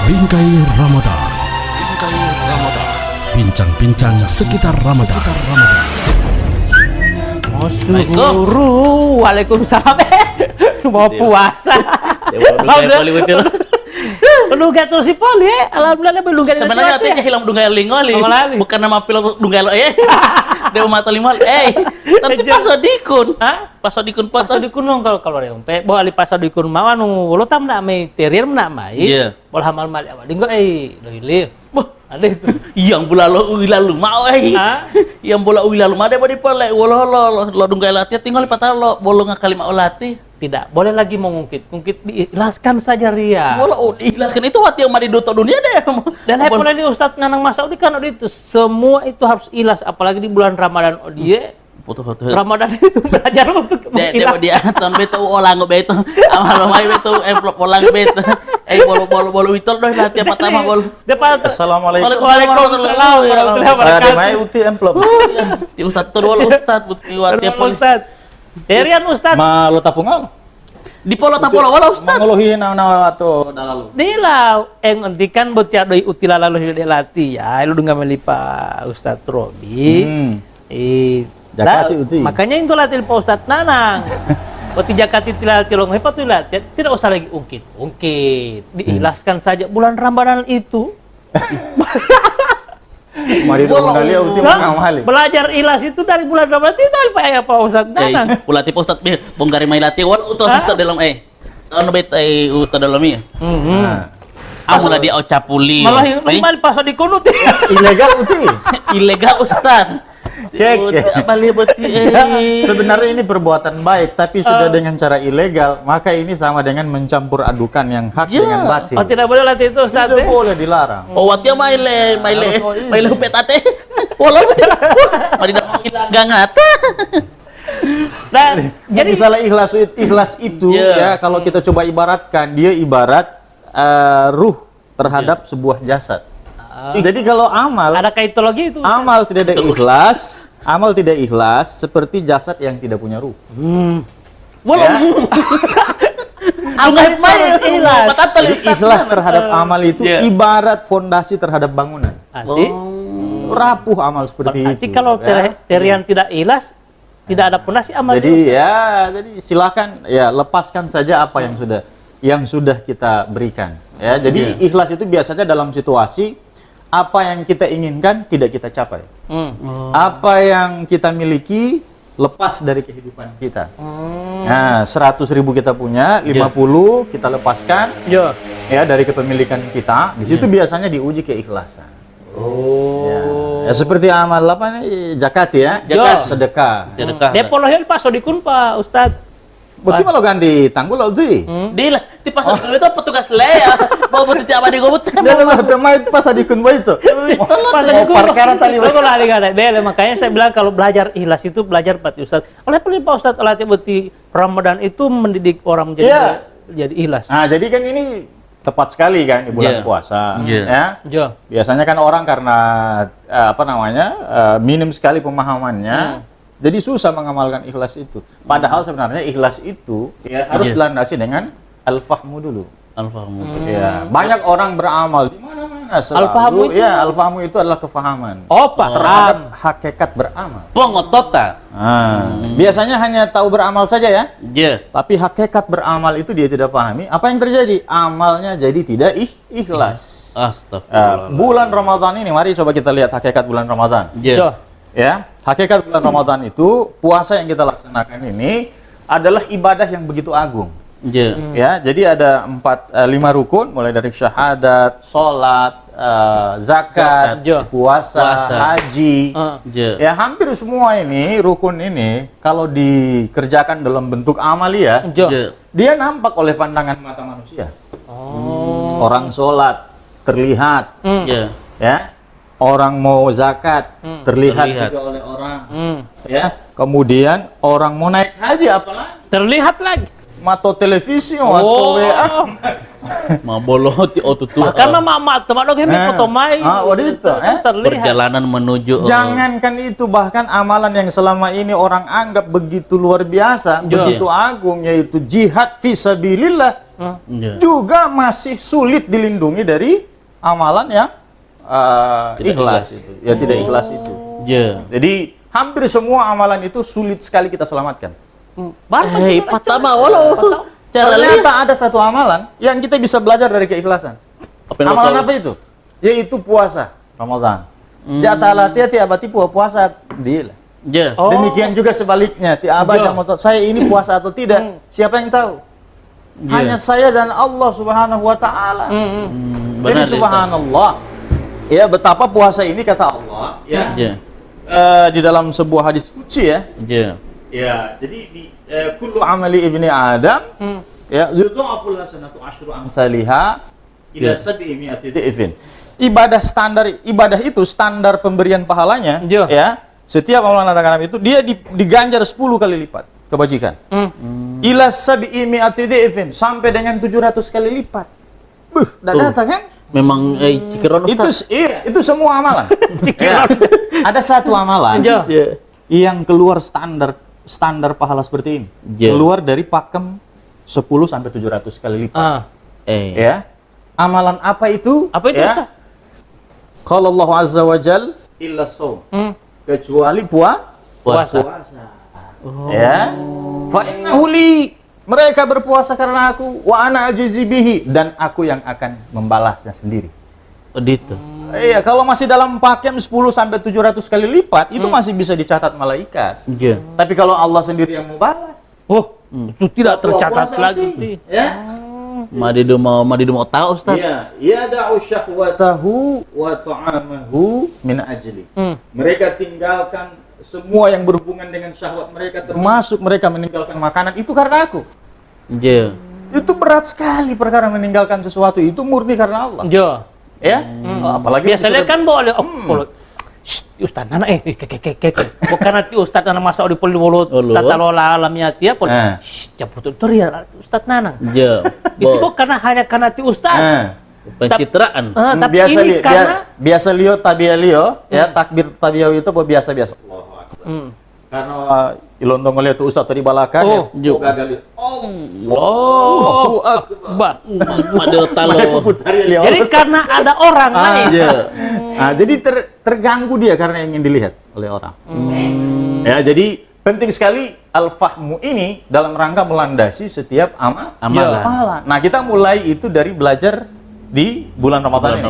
Bingkai Ramadan. Bingkai Ramadan. Bincang-bincang sekitar Ramadan. Guru, waalaikumsalam. Mau puasa. Belum gak terus si Poli, alhamdulillah belum gak. Sebenarnya artinya hilang dunggal lingoli, bukan nama film dunggal Dewa mata lima nanti pasodikun, pasodikun Pasodikun kalau ada umpe, bawa ali pasodikun mau anu lo tam nak mai terier nak mai. Iya. Bol hamal mal awal dinggo lili. Ada itu. Yang bola lo uilalu mau Yang bola uilalu mau deh bodi pole lo dunggal latih tinggal patah lo bolong ngakali mau latih. Tidak boleh lagi mengungkit, diikhlaskan saja ria. Bola diikhlaskan itu waktu yang mari doto dunia deh. Dan hai pula di Ustadz Nanang Masaudi kan itu semua itu harus ikhlas, apalagi di bulan Ramadan dia. Foto-foto. Ramadan itu belajar untuk mengikhlas. Dia tan beto olang beto. Amal mai beto envelope olang beto. Bolo itu doh latih pertama bol. Assalamualaikum. Waalaikumsalam warahmatullahi wabarakatuh. Mai uti envelope. Ti Ustadz tur wala Ustadz buti waktu Ustadz. Derian Ustadz. Malu tapungal. Di polo tapola wala Ustadz. Manguluhi naon atau dalalu. Nila entikan betiak doi utila lalu hil lati ya lu dengar melipa Ustadz Robi. Jakati uti. Makanya itu latih Pak Ustadz Nanang. Beti jakati tilal tilong hebat tuh latih. Tidak usah lagi ungkit. Diikhlaskan saja bulan Ramadan itu. Mari dong kali uti mengamali. Belajar ikhlas itu dari bulan Ramadan itu Pak Ustadz Nanang. Ulati Pak Ustadz bongkari mai latih wal uta dalam Ano bet uta dalam ya. Amula dia ocapuli. Malah malah pas di kunut. Ilegal uti. Ilegal Ustadz. Sebenarnya ini perbuatan baik, tapi sudah dengan cara ilegal, maka ini sama dengan mencampur adukan yang hak dengan batil. Oh, tidak boleh latih itu Ustaz. Tidak boleh dilarang. Oh, watia maile petate. Walau mari dah gangat. Nah, jadi misalnya ikhlas itu ya, kalau kita coba ibaratkan, dia ibarat ruh terhadap sebuah jasad. Jadi kalau amal ada kaitologi itu. Amal tidak ada ikhlas, amal tidak ikhlas seperti jasad yang tidak punya ruh. Jadi ikhlas terhadap amal itu ibarat fondasi terhadap bangunan. Rapuh amal seperti itu. Jadi kalau terian tidak ikhlas, tidak ada pondasi amal. Jadi jadi silakan lepaskan saja apa yang sudah kita berikan. Ya, jadi ikhlas itu biasanya dalam situasi apa yang kita inginkan tidak kita capai. Apa yang kita miliki lepas dari kehidupan kita. Nah, 100.000 kita punya, 50 kita lepaskan. Ya, dari kepemilikan kita. Di situ biasanya diuji keikhlasan. Ya, seperti amal apa nih? Zakat ya. Zakat, sedekah. Depolohin Pak Sodikun Pak Ustadz. Berarti malah ganti tanggul lah tuh. Dia di pasar itu petugas lea. Mau berarti apa di gobut? Dia lah pemain pas adikun boy itu. Pas adikun perkara tadi. Makanya saya bilang kalau belajar ikhlas itu belajar Pak Ustadz. Oleh Pak Ustadz latih beti Ramadan itu mendidik orang menjadi jadi ikhlas. Nah, jadi kan ini tepat sekali kan di bulan puasa. Ya. Biasanya kan orang karena minim sekali pemahamannya. Jadi susah mengamalkan ikhlas itu. Padahal sebenarnya ikhlas itu harus dilandasi dengan al-fahmu dulu. Al-fahmu. Ya, banyak orang beramal di mana-mana selalu. Al-fahmu itu al-fahmu itu adalah kefahaman. Terhadap hakikat beramal. Pengotota. Biasanya hanya tahu beramal saja ya. Tapi hakikat beramal itu dia tidak pahami. Apa yang terjadi? Amalnya jadi tidak ikhlas. Astagfirullah. Bulan Ramadan ini, mari coba kita lihat hakikat bulan Ramadan. Ya, hakikat bulan Ramadan itu puasa yang kita laksanakan ini adalah ibadah yang begitu agung. Ya, jadi ada 5 rukun, mulai dari syahadat, sholat, zakat, puasa, haji. Ya, hampir semua ini rukun ini kalau dikerjakan dalam bentuk amalia, dia nampak oleh pandangan mata manusia. Orang sholat terlihat, ya. Orang mau zakat terlihat juga oleh orang, ya. Kemudian orang mau naik haji apalagi terlihat lagi. Mato televisi, mato WA, maboloti otutu. Karena mama teman dong foto mai. Perjalanan menuju. Jangankan itu, bahkan amalan yang selama ini orang anggap begitu luar biasa, begitu agung, yaitu jihad fisabilillah. juga masih sulit dilindungi dari amalan yang ikhlas itu. Ya tidak ikhlas itu. Jadi hampir semua amalan itu sulit sekali kita selamatkan. Ternyata ada satu amalan yang kita bisa belajar dari keikhlasan. Amalan apa itu? Yaitu puasa Ramadan. Jatala tiap abati puasa dia. Demikian juga sebaliknya, tiap saya ini puasa atau tidak, siapa yang tahu? Hanya saya dan Allah Subhanahu wa taala. Jadi subhanallah. Ya, betapa puasa ini kata Allah, ya. Di dalam sebuah hadis qudsi ya. Ya, jadi di kullu amali ibni Adam ya yudha'aful hasanatu asyru amsalihha ila 700 dhifin. Ibadah itu standar pemberian pahalanya ya. Setiap amalan anak-anak itu dia diganjar 10 kali lipat kebajikan. Ila 700 dhifin sampai dengan 700 kali lipat. Datang kan? Memang cikiron itu semua amalan. Ya. Ada satu amalan yang keluar standar pahala seperti ini. Keluar dari pakem 10 sampai 700 kali lipat. Ya. Amalan apa itu? Apa itu? Ya. Qala Allah azza wa jal illa shaum. Kecuali puasa. Ya. Fa innahu li, mereka berpuasa karena aku, wa ana ajzi bihi, dan aku yang akan membalasnya sendiri. Gitu. Iya, kalau masih dalam pakem 10 sampai 700 kali lipat, itu masih bisa dicatat malaikat. Tapi kalau Allah sendiri yang membalas, itu tidak tercatat lagi. Ya. Madidu mau tahu, Ustaz. Iya, yada'u syahwatahu wa ta'amahu min ajli. Mereka tinggalkan semua yang berhubungan dengan syahwat mereka, termasuk mereka meninggalkan makanan itu karena aku. Itu berat sekali perkara meninggalkan sesuatu itu murni karena Allah. Ya. Apalagi biasanya kan boleh Ustaz nana bukan nanti Ustaz nana masa di poliwolo tata lola alamnya tiap jabut itu ya Ustaz nana. Itu bukan hanya karena ti Ustaz. Pencitraan. Tapi ini karena biasa liyo tabia liyo ya, takbir tabia itu biasa-biasa. Karena Ilontong ngeliat Ustaz tadi balakanya, gagal. Allahu Akbar. Jadi karena ada orang lain. Jadi terganggu dia karena ingin dilihat oleh orang. Ya, jadi penting sekali al-fahmu ini dalam rangka melandasi setiap amalan. Nah, kita mulai itu dari belajar di bulan Ramadan ini.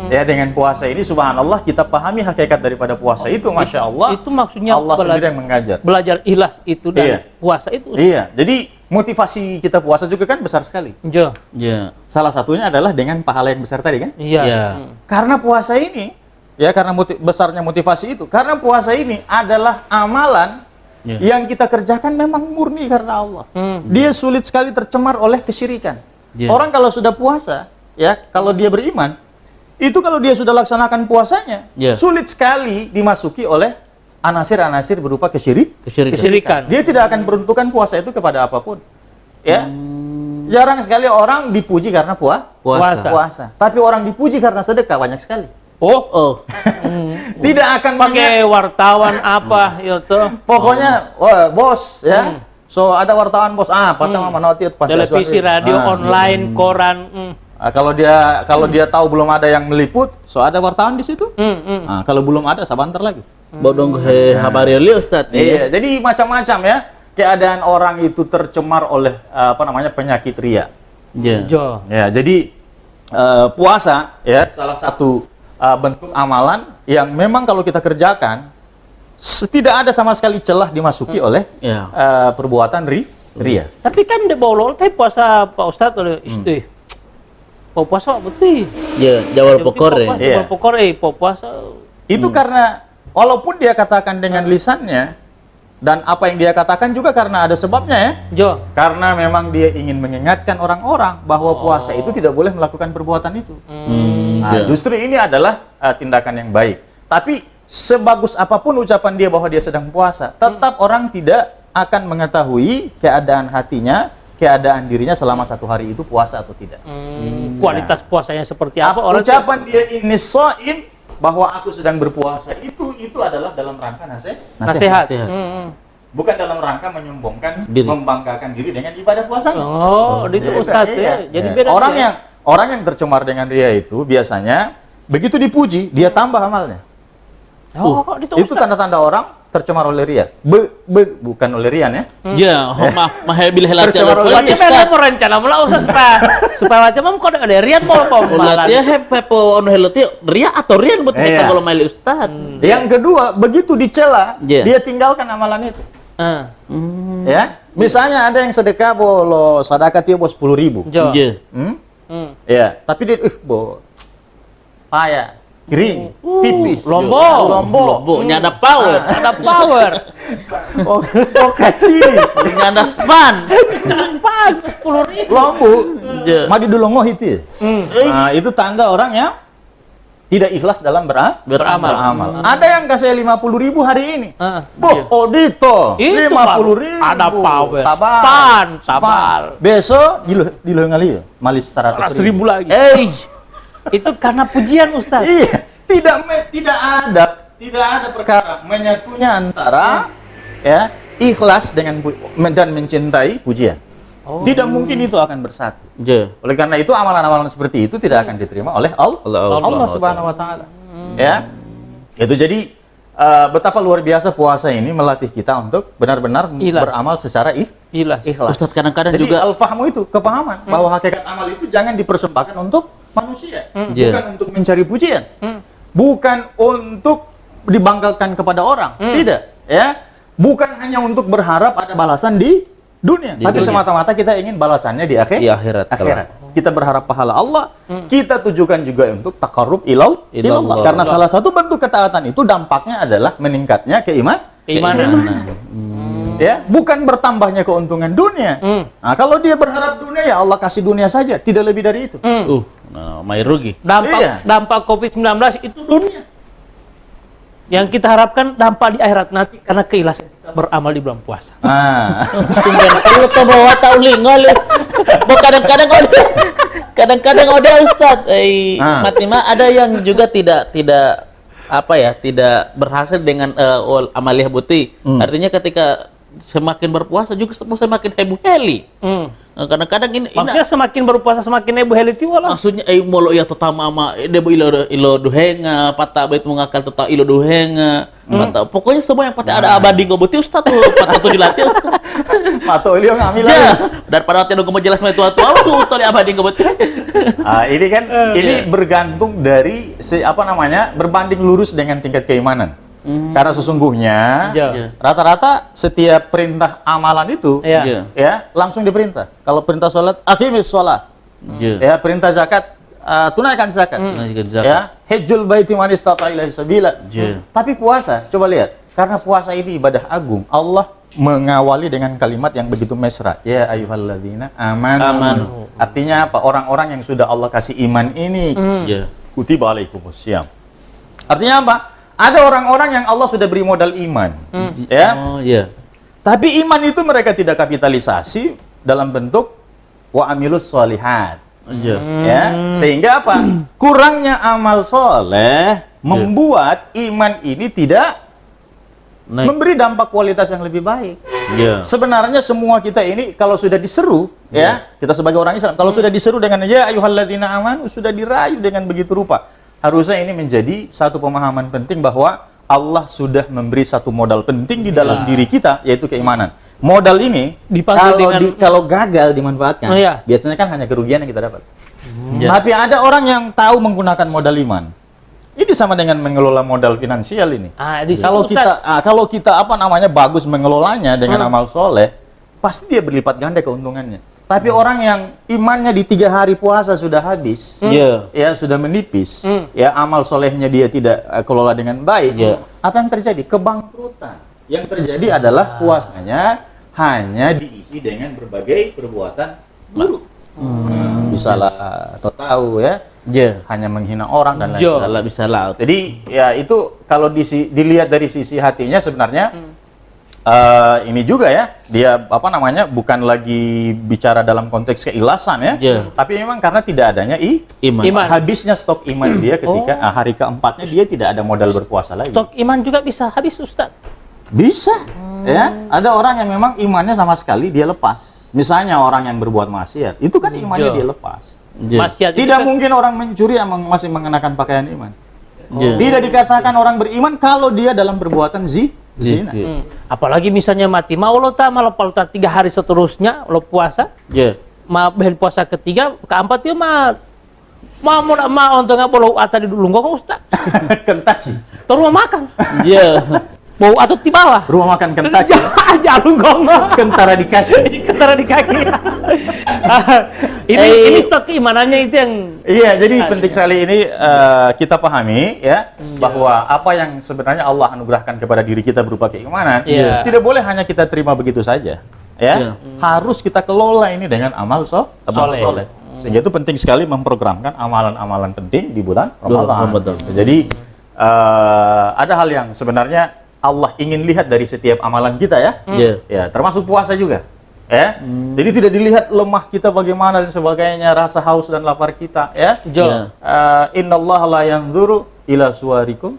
Ya, dengan puasa ini subhanallah kita pahami hakikat daripada puasa itu, Masya Allah. Itu maksudnya Allah sendiri yang mengajar. Belajar ikhlas itu dan puasa itu. Iya, jadi motivasi kita puasa juga kan besar sekali. Salah satunya adalah dengan pahala yang besar tadi kan? Karena puasa ini, ya karena besarnya motivasi itu, karena puasa ini adalah amalan yang kita kerjakan memang murni karena Allah. Dia sulit sekali tercemar oleh kesyirikan. Orang kalau sudah puasa, ya kalau dia beriman, itu kalau dia sudah laksanakan puasanya, sulit sekali dimasuki oleh anasir-anasir berupa kesyirikan. Dia tidak akan peruntukan puasa itu kepada apapun. Ya, jarang sekali orang dipuji karena puasa. Tapi orang dipuji karena sedekah banyak sekali. Tidak akan pakai wartawan apa itu. Pokoknya, bos ya. So ada wartawan bos, pertama manoti televisi, radio, online, koran. Kalau dia tahu belum ada yang meliput, so ada wartawan di situ. Kalau belum ada, sabantar lagi. Bodong habari li Ustaz. Iya, jadi macam-macam ya. Keadaan orang itu tercemar oleh penyakit ria. Ya, jadi puasa ya salah satu bentuk amalan yang memang kalau kita kerjakan tidak ada sama sekali celah dimasuki oleh perbuatan ria. Tapi kan di bawah tapi puasa Pak Ustadz oleh istri. Puasa betul. Ya, jawab pokor puasa. Itu karena walaupun dia katakan dengan lisannya dan apa yang dia katakan juga karena ada sebabnya ya. Karena memang dia ingin mengingatkan orang-orang bahwa puasa itu tidak boleh melakukan perbuatan itu. Justru ini adalah tindakan yang baik. Tapi sebagus apapun ucapan dia bahwa dia sedang puasa, tetap orang tidak akan mengetahui keadaan hatinya, keadaan dirinya selama satu hari itu puasa atau tidak. Kualitas puasanya seperti apa? Ucapan dia ini shaim, bahwa aku sedang berpuasa itu adalah dalam rangka nasihat. bukan dalam rangka menyombongkan, Diri. membanggakan diri dengan ibadah puasa. Oh, itu Ustaz ya. Jadi beda. Orang yang tercemar dengan ria itu biasanya begitu dipuji, dia tambah amalnya. Oh, itu Itu tanda-tanda orang tercemar oleh ria. Bukan oleh rian ya. Ya, mahabil helati Tercemar oleh Macam mana mau rencana mula Ustaz supaya macam kau ada rian mau pemalan. Dia hepo ono helati ria atau rian buat kita kalau maili Ustaz. Yang kedua, begitu dicela, Iya. dia tinggalkan amalan itu. Ya, misalnya ada yang sedekah sedekah dia 10.000. Jo. Ya. Ya, tapi dia payah, kering, tipis, Lombok. Nyada power. Ada power. oh kaciri, Nyada span. Cepat 10.000. lombok, Ya. madi dulu itu. Nah, itu tanda orang yang tidak ikhlas dalam beramal. Ada yang kasih 50.000 hari ini. Odito, Itu 50.000. ada power. Tabal. Besok di ngali malis 100.000 lagi. Itu karena pujian Ustaz. Iya, tidak ada perkara menyatunya antara ya ikhlas dengan dan mencintai pujian. Tidak mungkin itu akan bersatu. Ya. Oleh karena itu amalan-amalan seperti itu tidak akan diterima oleh Allah Subhanahu wa taala. Ya. Itu jadi betapa luar biasa puasa ini melatih kita untuk benar-benar beramal secara ikhlas. Ustaz kadang-kadang Jadi juga al-fahmu itu kepahaman bahwa hakikat amal itu jangan dipersembahkan untuk manusia, bukan untuk mencari pujian, bukan untuk dibanggakan kepada orang, tidak, ya, bukan hanya untuk berharap ada balasan di dunia, tapi semata-mata kita ingin balasannya di akhirat. Kita berharap pahala Allah, kita tujukan juga untuk taqarrub ilallah, karena salah satu bentuk ketaatan itu dampaknya adalah meningkatnya keimanan. Ya, bukan bertambahnya keuntungan dunia. Nah, kalau dia berharap dunia, ya Allah kasih dunia saja, tidak lebih dari itu. main rugi. Dampak COVID-19 itu dunia. Yang kita harapkan dampak di akhirat nanti karena keikhlasan kita beramal di bulan puasa. Kalau kau bawa tauling ngoleh. Kadang-kadang ada Ustaz, ada yang juga tidak berhasil dengan amaliyah buti. Artinya ketika semakin berpuasa juga semakin heboh heli. Kadang-kadang ini maksudnya semakin berpuasa semakin heboh heli tiwala. Maksudnya molo ya tetama ama debo ilo duhenga, pata bait mengakal tetap ilo duhenga. Pokoknya semua yang pasti ada abadi ngobuti Ustaz tuh, pata tuh dilatih. Pato ilio ngambil daripada hati nunggu jelas mah tua-tua tuh toli abadi ngobuti. Ini kan ini bergantung dari berbanding lurus dengan tingkat keimanan. Karena sesungguhnya rata-rata setiap perintah amalan itu ya langsung diperintah. Kalau perintah sholat, aqimis sholat. Ya, perintah zakat, tunaikan zakat. Ya, hajjul baiti man istata ilaihi sabila. Tapi puasa, coba lihat. Karena puasa ini ibadah agung, Allah mengawali dengan kalimat yang begitu mesra. Ya ayyuhalladzina amanu. Artinya apa? Orang-orang yang sudah Allah kasih iman ini. Kutiba alaikumussyam. Artinya apa? Ada orang-orang yang Allah sudah beri modal iman, Tapi iman itu mereka tidak kapitalisasi dalam bentuk wa amilus sholihat, Sehingga apa? Kurangnya amal soleh membuat iman ini tidak memberi dampak kualitas yang lebih baik. Sebenarnya semua kita ini kalau sudah diseru, kita sebagai orang Islam, kalau sudah diseru dengan ya ayyuhalladzina amanu, sudah dirayu dengan begitu rupa. Harusnya ini menjadi satu pemahaman penting bahwa Allah sudah memberi satu modal penting di dalam diri kita, yaitu keimanan. Modal ini kalau gagal dimanfaatkan, biasanya kan hanya kerugian yang kita dapat. Tapi ada orang yang tahu menggunakan modal iman. Ini sama dengan mengelola modal finansial ini. Kalau kita bagus mengelolanya dengan amal soleh, pasti dia berlipat ganda keuntungannya. Tapi orang yang imannya di 3 hari puasa sudah habis, sudah menipis, amal solehnya dia tidak kelola dengan baik, apa yang terjadi? Kebangkrutan. Yang terjadi adalah puasanya hanya diisi dengan berbagai perbuatan buruk. Bisalah atau tahu hanya menghina orang dan lain sebagainya. Jadi itu kalau dilihat dari sisi hatinya sebenarnya ini juga dia bukan lagi bicara dalam konteks keikhlasan tapi memang karena tidak adanya iman. Habisnya stok iman dia ketika hari keempatnya dia tidak ada modal berpuasa lagi. Stok iman juga bisa habis Ustaz. Bisa. Ya, ada orang yang memang imannya sama sekali dia lepas. Misalnya orang yang berbuat maksiat, itu kan imannya dia lepas. Maksiat Tidak mungkin orang mencuri yang masih mengenakan pakaian iman. Tidak dikatakan orang beriman kalau dia dalam perbuatan zina. Apalagi misalnya mati mau lo tak malah 3 hari seterusnya lo puasa. Ben puasa ketiga, keempat dia mau untuk nggak boleh atau di dulu nggak Ustaz. Kentucky. Terus mau makan. Mau atau di bawah. Rumah makan Kentucky. Jalung gong. Kentara di kaki. Kentara di kaki. ini stok keimanannya itu yang. Iya, jadi penting sekali ini kita pahami ya bahwa apa yang sebenarnya Allah anugerahkan kepada diri kita berupa keimanan tidak boleh hanya kita terima begitu saja. Ya, harus kita kelola ini dengan amal soleh. Sehingga itu penting sekali memprogramkan amalan-amalan penting di bulan Ramadan. Jadi ada hal yang sebenarnya Allah ingin lihat dari setiap amalan kita ya, termasuk puasa juga. Ya, jadi tidak dilihat lemah kita bagaimana dan sebagainya, rasa haus dan lapar kita. Ya, innallaha la yanzuru ila suwarikum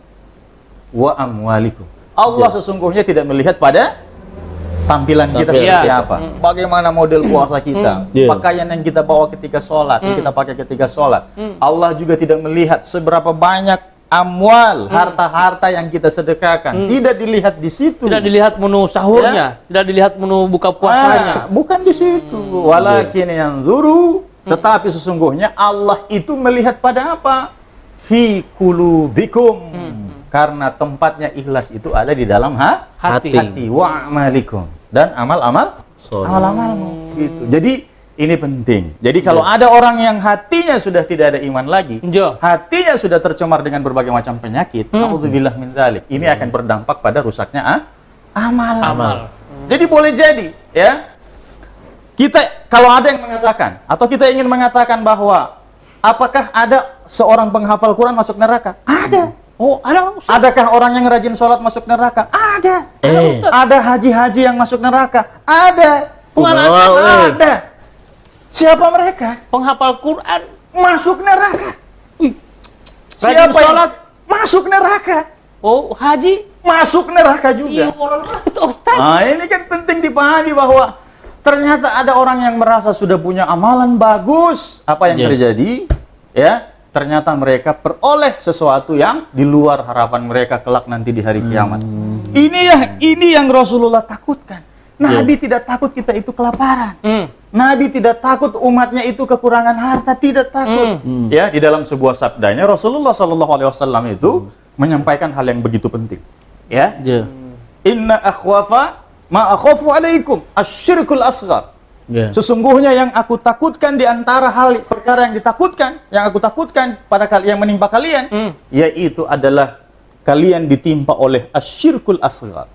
wa amwalikum. Allah sesungguhnya tidak melihat pada tampilan kita seperti apa, bagaimana model puasa kita, pakaian yang kita bawa ketika sholat, yang kita pakai ketika sholat. Allah juga tidak melihat seberapa banyak amwal, harta-harta yang kita sedekahkan. Tidak dilihat di situ. Tidak dilihat menu sahurnya, tidak dilihat menu buka puasanya. Bukan di situ. Walakin yanzuru, tetapi sesungguhnya Allah itu melihat pada apa? Fi qulubikum. Karena tempatnya ikhlas itu ada di dalam hati wa amalikum dan amal-amalmu gitu. Jadi ini penting. Jadi kalau ada orang yang hatinya sudah tidak ada iman lagi, hatinya sudah tercemar dengan berbagai macam penyakit, naudzubillah min dzalik. Ini akan berdampak pada rusaknya amal. Jadi boleh jadi ya. Kita kalau ada yang mengatakan atau kita ingin mengatakan bahwa apakah ada seorang penghafal Quran masuk neraka? Ada. Oh, ada. Adakah orang yang rajin sholat masuk neraka? Ada. Ada haji-haji yang masuk neraka? Ada. Ada. Siapa mereka? Penghafal Quran masuk neraka. Siapa sholat masuk neraka? Oh, haji masuk neraka juga. Nah, ini kan penting dipahami bahwa ternyata ada orang yang merasa sudah punya amalan bagus. Apa yang terjadi? Ya. Ternyata mereka peroleh sesuatu yang di luar harapan mereka kelak nanti di hari kiamat. Ini yang Rasulullah takutkan. Nabi tidak takut kita itu kelaparan. Nabi tidak takut umatnya itu kekurangan harta, tidak takut. Ya, di dalam sebuah sabdanya Rasulullah SAW itu menyampaikan hal yang begitu penting. Ya. Inna akhwafa ma akhafu alaikum asyirkul asghar. Sesungguhnya yang aku takutkan di antara hal perkara yang aku takutkan pada kalian yang menimpa kalian, yaitu adalah kalian ditimpa oleh asyirkul asghar,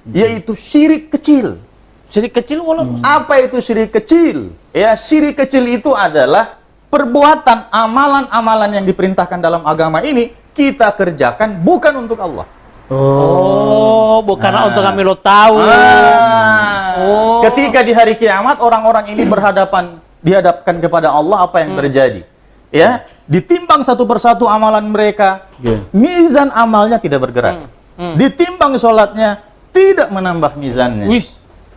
yaitu syirik kecil. Syirik kecil apa itu syirik kecil? Ya, syirik kecil itu adalah perbuatan amalan-amalan yang diperintahkan dalam agama ini kita kerjakan bukan untuk Allah. Bukan untuk kami lo tahu. Ketika di hari kiamat orang-orang ini dihadapkan kepada Allah, apa yang terjadi? Ya, ditimbang satu persatu amalan mereka, mizan amalnya tidak bergerak. Ditimbang sholatnya tidak menambah mizannya.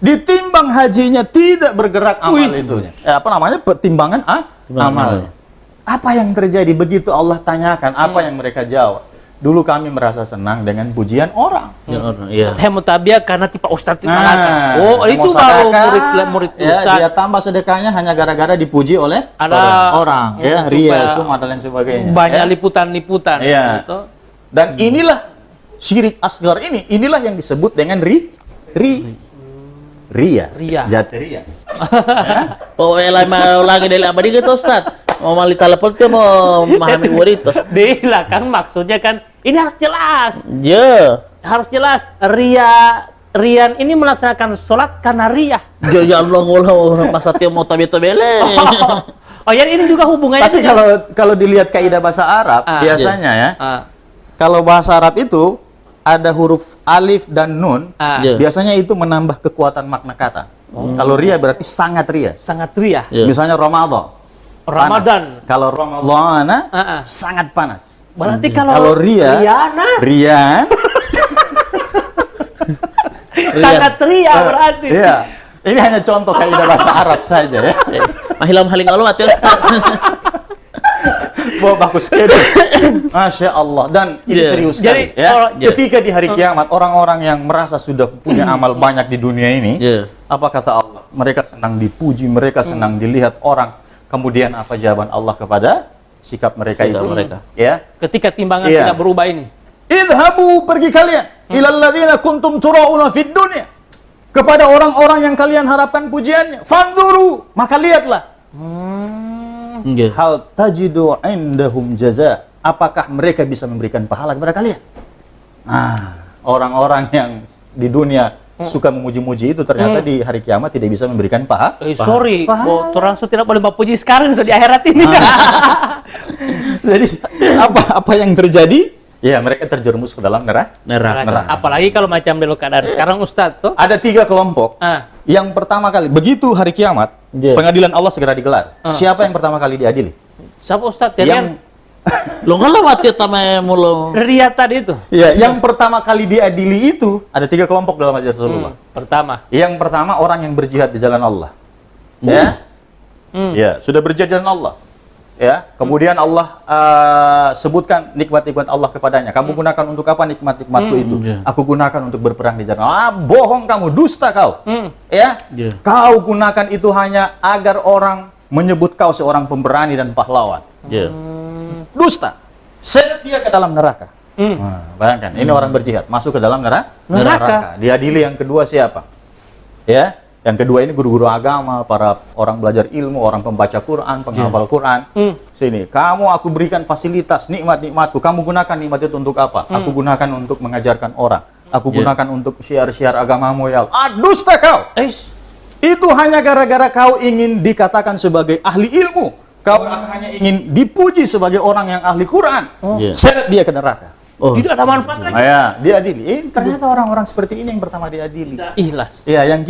Ditimbang hajinya tidak bergerak amal itu. Timbangan amalnya. Apa yang terjadi begitu Allah tanyakan? Apa yang mereka jawab? Dulu kami merasa senang dengan pujian orang. Hemutabia karena tipe ustadz itu itu baru murid ustadz. Dia tambah sedekahnya hanya gara-gara dipuji oleh orang. Ya, ria, summa dan lain sebagainya. Banyak liputan-liputan. Gitu. Dan inilah syirik asghar inilah yang disebut dengan ria. Jati ria. Lagi dari abadi gitu Ustaz. Mau mali telepon tuh mau memahami murid tuh. Dia kan maksudnya kan ini harus jelas. Harus jelas. Rian ini melaksanakan sholat karena ria. Ya Allah ngolah masa tiap mau tabe-tabele. Ya ini juga hubungannya. Tapi kalau dilihat kaidah bahasa Arab biasanya ya. Kalau bahasa Arab itu ada huruf alif dan nun, biasanya itu menambah kekuatan makna kata. Kalau ria berarti sangat ria. Sangat ria. Misalnya Ramadan. Kalau Ramadan sangat panas. Berarti kalau Rian Sangat ria berarti. Iya. Ini hanya contoh kaidah bahasa Arab saja ya. Mahilam haling Allah ya Ustaz. Wah, bagus sekali. Masya Allah. Dan ini serius sekali. Jadi, Ya. Ketika di hari kiamat, orang-orang yang merasa sudah punya amal banyak di dunia ini, apa kata Allah? Mereka senang dipuji, mereka senang dilihat orang. Kemudian apa jawaban Allah kepada sikap mereka itu? Ya. Ketika timbangan tidak berubah ini. Idhabu, pergi kalian. Ilal ladzina kuntum tura'una fid dunya. Kepada orang-orang yang kalian harapkan pujiannya. Fanzuru, maka lihatlah. Hal tajidu indahum jaza. Apakah mereka bisa memberikan pahala kepada kalian? Nah, orang-orang yang di dunia suka memuji-muji itu ternyata di hari kiamat tidak bisa memberikan pahala. Sorry, orang tidak boleh memuji sekarang di akhirat ini. Jadi apa yang terjadi? Ya, mereka terjerumus ke dalam neraka. Apalagi kalau macam belok keadaan sekarang, Ustadz tuh. Ada 3 kelompok. Yang pertama kali, begitu hari kiamat, pengadilan Allah segera digelar. Siapa yang pertama kali diadili? Siapa Ustadz? Yang lo nggak lewat ya tamai mulu. Ria tadi itu. Ya, yang pertama kali diadili itu ada 3 kelompok dalam hadis Rasulullah. Yang pertama orang yang berjihad di jalan Allah. Ya, sudah berjihad di jalan Allah. Ya, kemudian Allah sebutkan nikmat-nikmat Allah kepadanya. Kamu gunakan untuk apa nikmat-nikmatku itu? Aku gunakan untuk berperang di jalan Allah. Bohong kamu, dusta kau. Ya, kau gunakan itu hanya agar orang menyebut kau seorang pemberani dan pahlawan. Dusta. Seret dia ke dalam neraka. Nah, bayangkan, ini orang berjihad masuk ke dalam neraka. Diadili yang kedua siapa? Ya. Yang kedua ini guru-guru agama, para orang belajar ilmu, orang pembaca Quran, penghafal Quran. Sini, kamu aku berikan fasilitas, nikmat-nikmatku. Kamu gunakan nikmat itu untuk apa? Aku gunakan untuk mengajarkan orang. Aku gunakan untuk syiar-syiar agamamu ya Allah. Dusta kau! Itu hanya gara-gara kau ingin dikatakan sebagai ahli ilmu. Kau hanya ingin dipuji sebagai orang yang ahli Quran. Seret dia ke neraka. Tidak ada manfaat lagi. Ya, diadili. Ternyata orang-orang seperti ini yang pertama diadili. Ikhlas. Ya, yang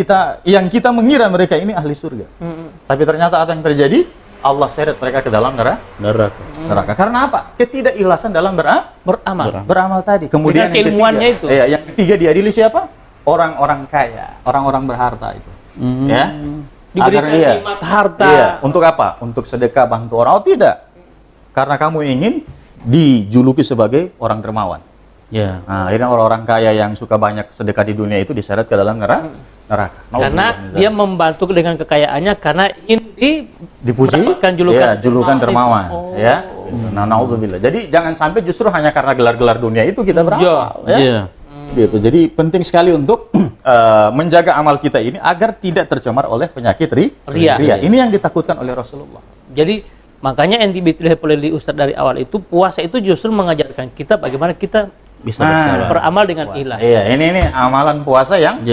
kita mengira mereka ini ahli surga. Tapi ternyata apa yang terjadi? Allah seret mereka ke dalam neraka. Karena apa? Ketidakikhlasan dalam beramal tadi. Kemudian yang ketiga diadili siapa? Orang-orang kaya, orang-orang berharta itu. Ya. Diberikan nikmat harta. Iya. Untuk apa? Untuk sedekah bantu orang. Tidak. Karena kamu ingin dijuluki sebagai orang dermawan. Nah, akhirnya orang-orang kaya yang suka banyak sedekah di dunia itu diseret ke dalam neraka. Karena dia membantu dengan kekayaannya karena ini dipuji, julukan dermawan. Ya. Nah, naudzubillah. Jadi jangan sampai justru hanya karena gelar-gelar dunia itu kita beramal. Gitu. Jadi penting sekali untuk menjaga amal kita ini agar tidak tercemar oleh penyakit ria. Ini yang ditakutkan oleh Rasulullah. Jadi makanya yang dibicarakan oleh Ustadz dari awal itu, puasa itu justru mengajarkan kita bagaimana kita bisa beramal dengan ikhlas. Iya, ini amalan puasa yang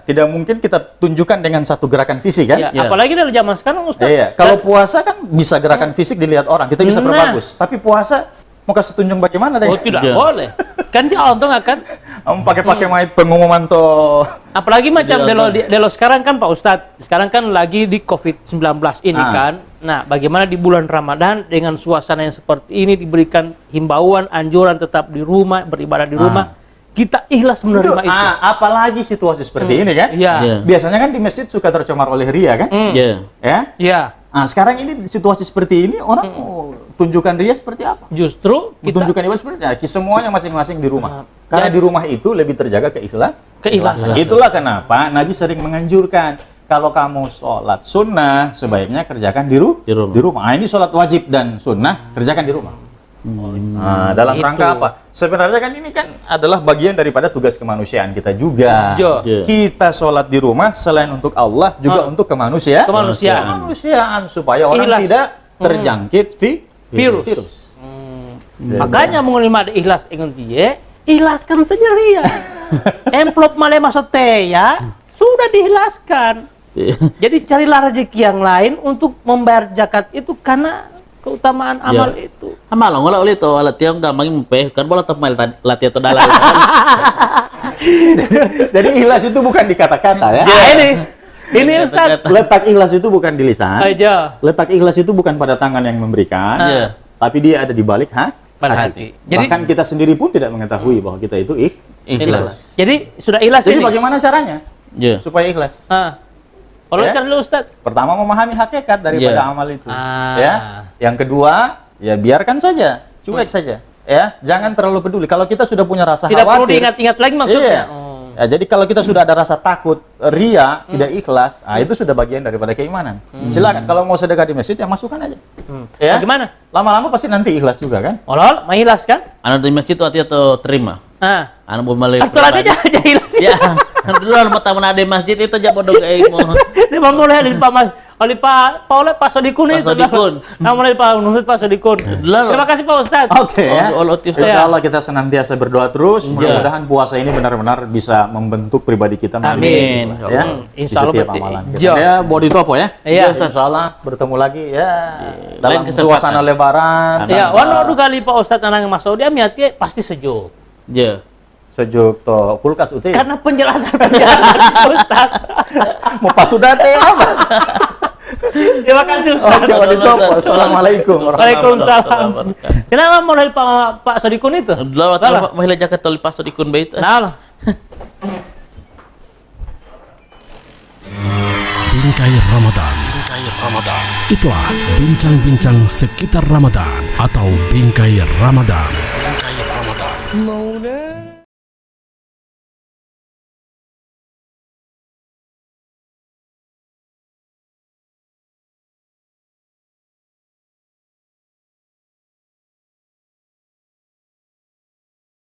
tidak mungkin kita tunjukkan dengan satu gerakan fisik kan? Apalagi dalam zaman sekarang Ustadz. Iya, kalau puasa kan bisa gerakan fisik dilihat orang, kita bisa perbagus. Tapi puasa mau kasih tunjuk bagaimana deh? Tidak boleh. Kan dia untung akan pakai main pengumuman toh. Apalagi macam delo sekarang kan Pak Ustadz, sekarang kan lagi di COVID-19 ini kan. Nah, bagaimana di bulan Ramadan dengan suasana yang seperti ini diberikan himbauan, anjuran tetap di rumah, beribadah di rumah. Kita ikhlas menerima itu. Apalagi situasi seperti ini kan? Biasanya kan di masjid suka tercemar oleh ria kan? Nah, sekarang ini situasi seperti ini orang tunjukkan ria seperti apa? Justru kita tunjukkan ibadah seperti apa? Semuanya masing-masing di rumah. Karena di rumah itu lebih terjaga keikhlasan. Itulah kenapa Nabi sering menganjurkan kalau kamu sholat sunnah sebaiknya kerjakan di rumah. Nah, ini sholat wajib dan sunnah kerjakan di rumah. Nah, dalam rangka apa? Sebenarnya kan ini kan adalah bagian daripada tugas kemanusiaan kita juga. Kita sholat di rumah selain untuk Allah juga untuk kemanusiaan supaya orang tidak terjangkit virus. Makanya mengenai ikhlas ingin dia, ikhlaskan saja ria. Amplop male masuk ya sudah diikhlaskan. Jadi carilah rezeki yang lain untuk membayar zakat itu karena keutamaan amal itu. Amal ngolah oleh to alat tiang damang mempeh kan bola tep latihan to dalal. Jadi ikhlas itu bukan di kata-kata ya. Ini Ustaz. Letak ikhlas itu bukan di lisan. Letak ikhlas itu bukan pada tangan yang memberikan, tapi dia ada di balik hati. Jadi bahkan kita sendiri pun tidak mengetahui bahwa kita itu Ikhlas. Jadi sudah ikhlas Jadi ini. bagaimana caranya supaya ikhlas? Kalau cara dulu Ustaz. Pertama memahami hakikat daripada amal itu. Ya. Yang kedua, ya biarkan saja, cuek saja. Ya, jangan terlalu peduli. Kalau kita sudah punya rasa Tidak perlu khawatir, diingat-ingat lagi maksudnya. Iya. Ya, jadi kalau kita sudah ada rasa takut, ria, tidak ikhlas, itu sudah bagian daripada keimanan. Silakan kalau mau sedekah di masjid ya masukkan aja. Ya. Bagaimana? Lama-lama pasti nanti ikhlas juga kan? Olol, mau ikhlas kan? Anak di masjid itu atau terima. Anak mau balik. Aturan aja ikhlas. Ya. Dulu anak tamu ada masjid itu aja bodoh kayak mau. Dia mau mulai dari Pak Mas. Oleh Pak Paul Pak Sodikun itu. Pak Sodikun. Mulai Pak Nuhut Pak Sodikun. Terima kasih Pak Ustaz. Oke ya. Insya Allah kita senantiasa berdoa terus. Mudah-mudahan puasa ini benar-benar bisa membentuk pribadi kita. Amin. Ya. Insya Allah. Di setiap amalan kita. Ya, body top ya. Iya. Insya Allah bertemu lagi ya. Dalam suasana lebaran. Ya, walau kali Pak Ustaz nang masuk dia miatnya pasti sejuk. Ya. Sejuk to kulkas uti. Karena penjelasan Ustaz. Mau patu date apa? Terima kasih Ustaz. Oke, wassalamualaikum. Waalaikumsalam. Kenapa mulai Pak Sodikun itu? Dulu waktu mahila jaket toli Pak Sodikun bait. Nah. Bingkai Ramadan. Itulah bincang-bincang sekitar Ramadan atau Bingkai Ramadan. Mauna